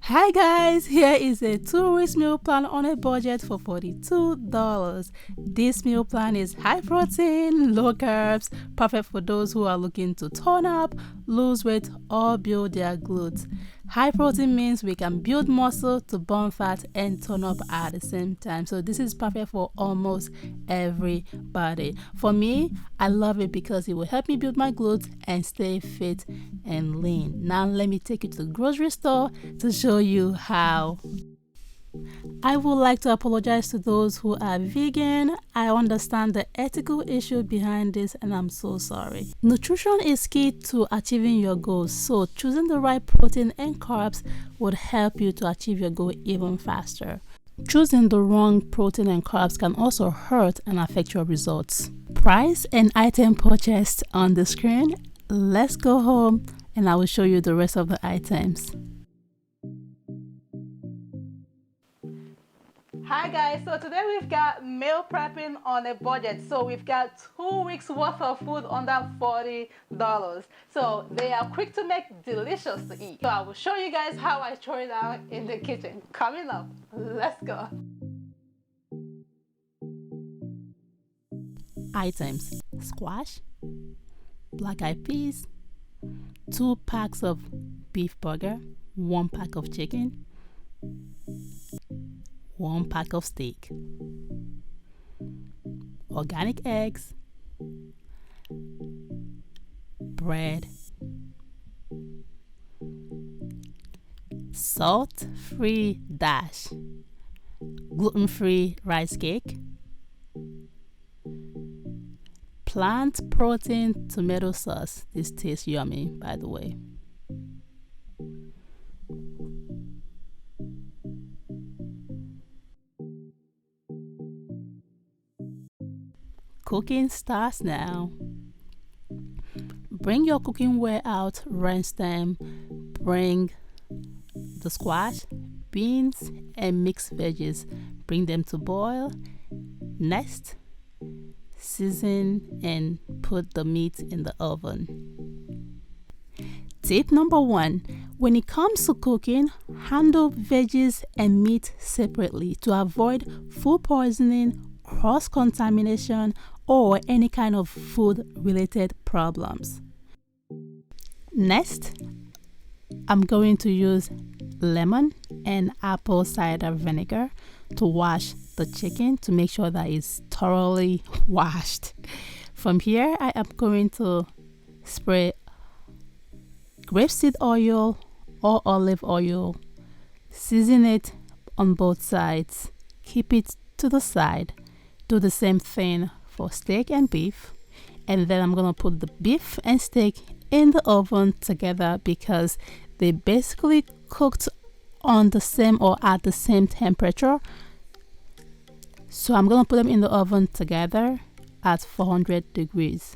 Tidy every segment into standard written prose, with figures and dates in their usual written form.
Hi guys, here is a 2 weeks meal plan on a budget for $42. This meal plan is high protein, low carbs, perfect for those who are looking to tone up, lose weight, or build their glutes. High protein means we can build muscle to burn fat and tone up at the same time. So this is perfect for almost everybody. For me, I love it because it will help me build my glutes and stay fit and lean. Now let me take you to the grocery store to show you how. I would like to apologize to those who are vegan. I understand the ethical issue behind this and I'm so sorry. Nutrition is key to achieving your goals, so choosing the right protein and carbs would help you to achieve your goal even faster. Choosing the wrong protein and carbs can also hurt and affect your results. Price and item purchased on the screen. Let's go home and I will show you the rest of the items. Hi guys, so today we've got meal prepping on a budget. So we've got 2 weeks worth of food under $40. So they are quick to make, delicious to eat. So I will show you guys how I throw it out in the kitchen. Coming up, let's go. Items: squash, black eyed peas, 2 packs of beef burger, 1 pack of chicken, 1 pack of steak, organic eggs, bread, salt-free dash, gluten-free rice cake, plant protein tomato sauce. This tastes yummy, by the way. Cooking starts now. Bring your cooking ware out, rinse them. Bring the squash, beans, and mixed veggies. Bring them to boil. Next, season and put the meat in the oven. Tip number 1. When it comes to cooking, handle veggies and meat separately to avoid food poisoning, cross-contamination, or any kind of food-related problems. Next, I'm going to use lemon and apple cider vinegar to wash the chicken to make sure that it's thoroughly washed. From here, I am going to spray grapeseed oil or olive oil, season it on both sides, keep it to the side. Do the same thing for steak and beef, and then I'm gonna put the beef and steak in the oven together because they basically cooked on the same or at the same temperature. So I'm gonna put them in the oven together at 400 degrees.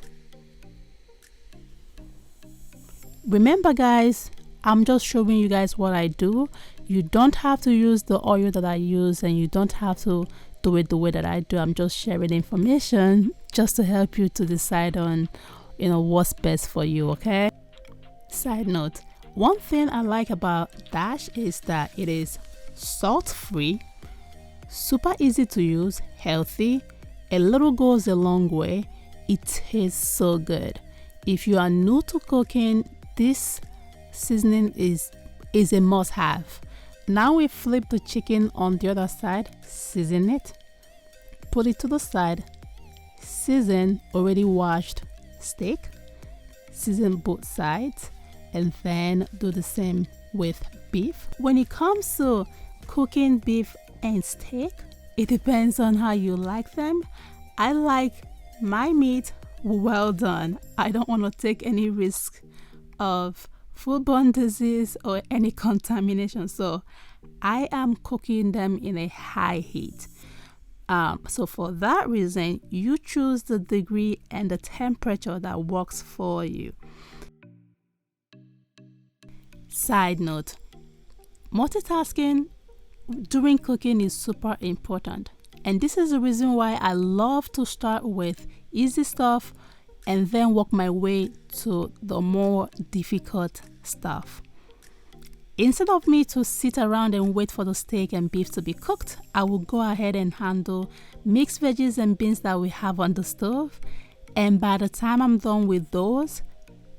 Remember guys, I'm just showing you guys what I do. You don't have to use the oil that I use, and you don't have to do it the way that I do. I'm just sharing information just to help you to decide on, what's best for you, okay? Side note, one thing I like about Dash is that it is salt-free, super easy to use, healthy, a little goes a long way, it tastes so good. If you are new to cooking, this seasoning is a must-have. Now we flip the chicken on the other side, season it, put it to the side, season already washed steak, season both sides, and then do the same with beef. When it comes to cooking beef and steak, it depends on how you like them. I like my meat well done. I don't want to take any risk of foodborne disease or any contamination, so I am cooking them in a high heat. So for that reason, you choose the degree and the temperature that works for you. Side note, multitasking during cooking is super important, and this is the reason why I love to start with easy stuff and then work my way to the more difficult stuff. Instead of me to sit around and wait for the steak and beef to be cooked, I will go ahead and handle mixed veggies and beans that we have on the stove. And by the time I'm done with those,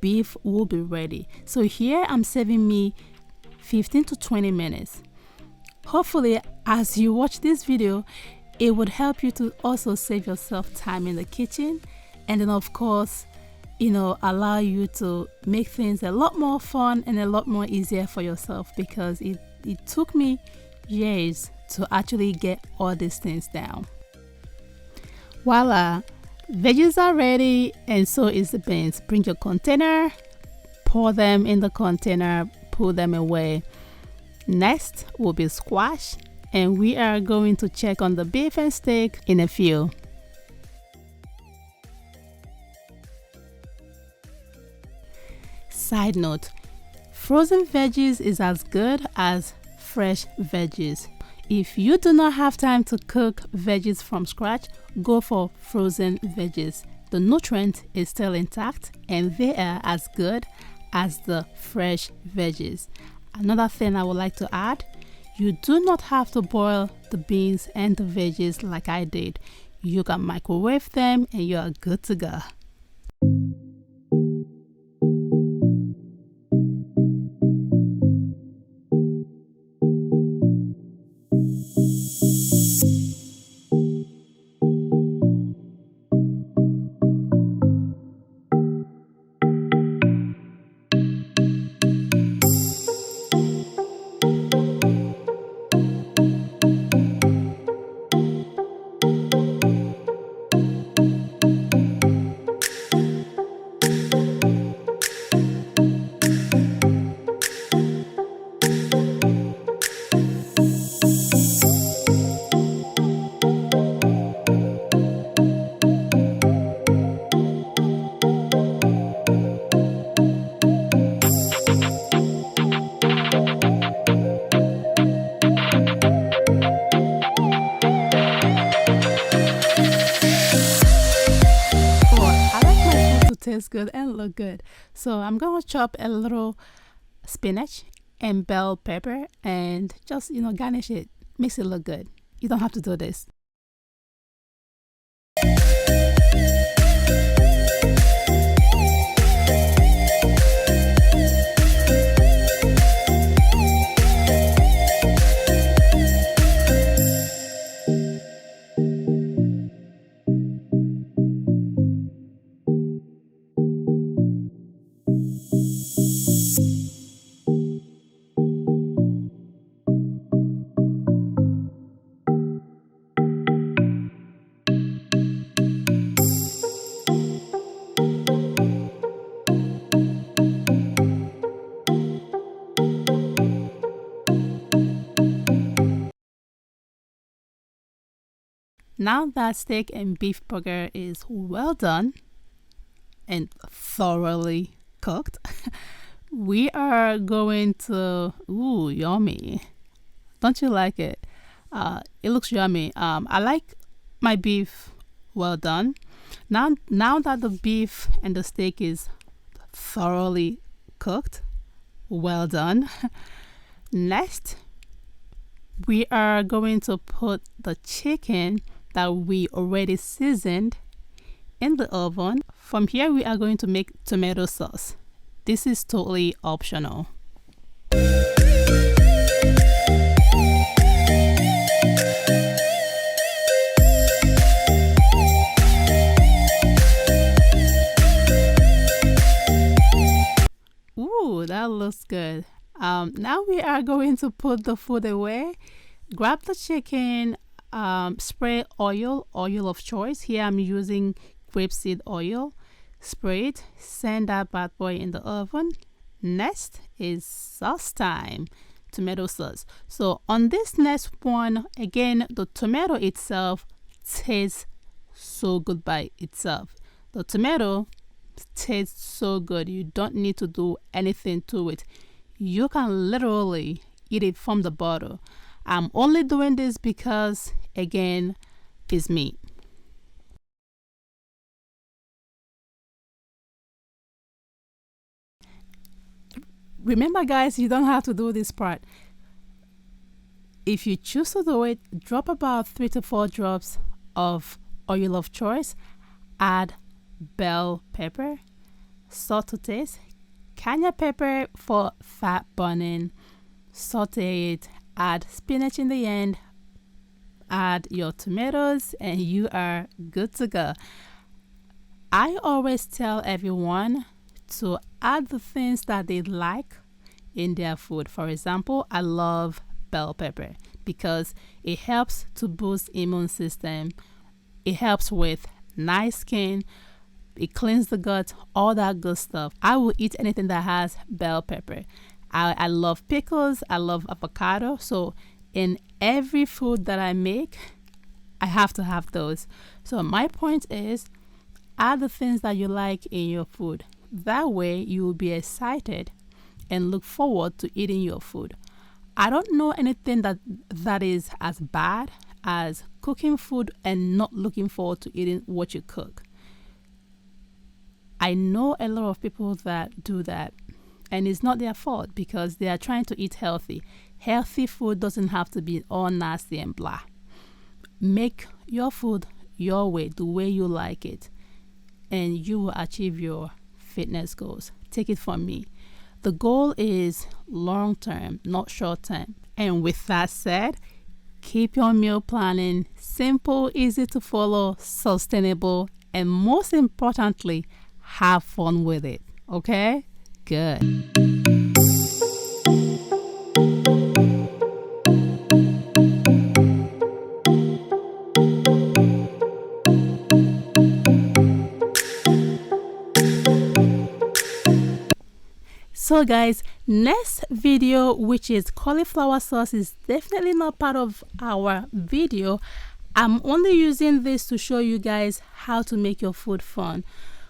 beef will be ready. So here I'm saving me 15 to 20 minutes. Hopefully, as you watch this video, it would help you to also save yourself time in the kitchen, and then of course, allow you to make things a lot more fun and a lot more easier for yourself, because it took me years to actually get all these things down. Voila, veggies are ready, and so is the beans. Bring your container, pour them in the container, put them away. Next will be squash, and we are going to check on the beef and steak in a few. Side note, frozen veggies is as good as fresh veggies. If you do not have time to cook veggies from scratch, go for frozen veggies. The nutrient is still intact and they are as good as the fresh veggies. Another thing I would like to add, you do not have to boil the beans and the veggies like I did. You can microwave them and you are good to go. Taste good and look good. So I'm going to chop a little spinach and bell pepper and just garnish it, makes it look good. You don't have to do this. Now that steak and beef burger is well done and thoroughly cooked, we are going to, ooh, yummy. Don't you like it? It looks yummy. I like my beef well done. Now that the beef and the steak is thoroughly cooked, well done. Next, we are going to put the chicken that we already seasoned in the oven. From here, we are going to make tomato sauce. This is totally optional. Ooh, that looks good. Now we are going to put the food away. Grab the chicken, spray oil of choice. Here I'm using grapeseed oil. Spray it, send that bad boy in the oven. Next is sauce time, tomato sauce. So on this next one, again, the tomato itself tastes so good by itself. The tomato tastes so good. You don't need to do anything to it. You can literally eat it from the bottle. I'm only doing this because, again, it's me. Remember guys, you don't have to do this part. If you choose to do it, drop about 3 to 4 drops of oil of choice, add bell pepper, salt to taste, cayenne pepper for fat burning, saute it, add spinach in the end, add your tomatoes, and you are good to go. I always tell everyone to add the things that they like in their food. For example, I love bell pepper because it helps to boost immune system. It helps with nice skin. It cleans the gut, all that good stuff. I will eat anything that has bell pepper. I love pickles. I love avocado. So in every food that I make, I have to have those. So my point is, add the things that you like in your food. That way you will be excited and look forward to eating your food. I don't know anything that is as bad as cooking food and not looking forward to eating what you cook. I know a lot of people that do that, and it's not their fault because they are trying to eat healthy. Healthy food doesn't have to be all nasty and blah. Make your food your way, the way you like it, and you will achieve your fitness goals. Take it from me. The goal is long term, not short term. And with that said, keep your meal planning simple, easy to follow, sustainable, and most importantly, have fun with it. Okay? Good. So guys, next video, which is cauliflower sauce, is definitely not part of our video. I'm only using this to show you guys how to make your food fun.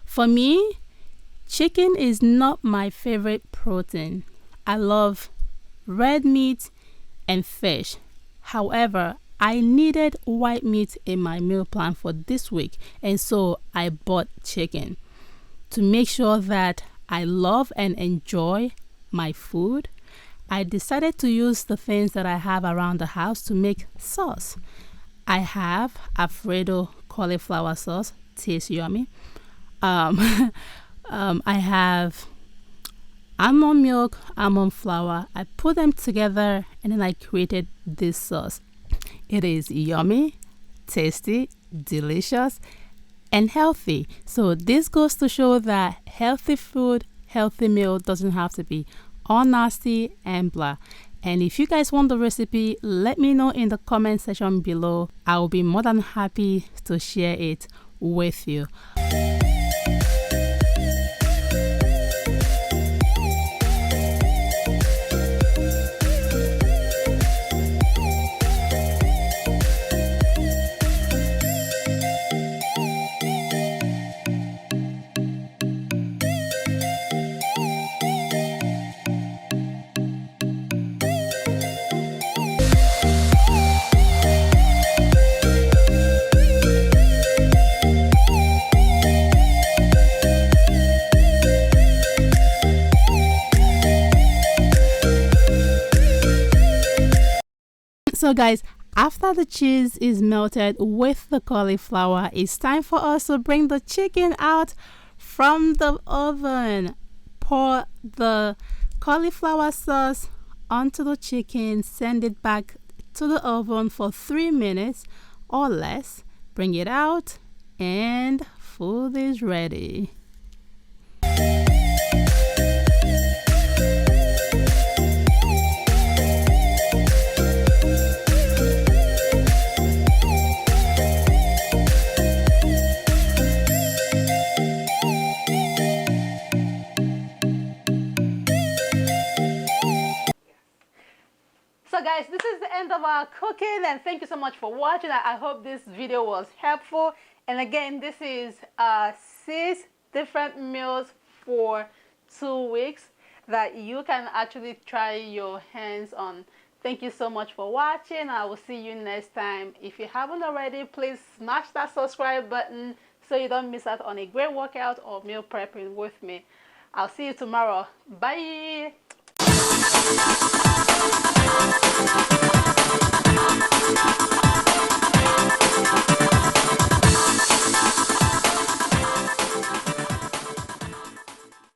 For me, chicken is not my favorite protein. I love red meat and fish. However, I needed white meat in my meal plan for this week, and so I bought chicken to make sure that I love and enjoy my food. I decided to use the things that I have around the house to make sauce. I have Alfredo cauliflower sauce, tastes yummy. I have almond milk, almond flour. I put them together and then I created this sauce. It is yummy, tasty, delicious, and healthy. So this goes to show that healthy food, healthy meal doesn't have to be all nasty and blah. And if you guys want the recipe, let me know in the comment section below. I will be more than happy to share it with you. So guys, after the cheese is melted with the cauliflower, it's time for us to bring the chicken out from the oven. Pour the cauliflower sauce onto the chicken, send it back to the oven for 3 minutes or less. Bring it out and food is ready. So guys, this is the end of our cooking, and thank you so much for watching. I hope this video was helpful. And again, this is 6 different meals for 2 weeks that you can actually try your hands on. Thank you so much for watching. I will see you next time. If you haven't already, please smash that subscribe button so you don't miss out on a great workout or meal prepping with me. I'll see you tomorrow. Bye.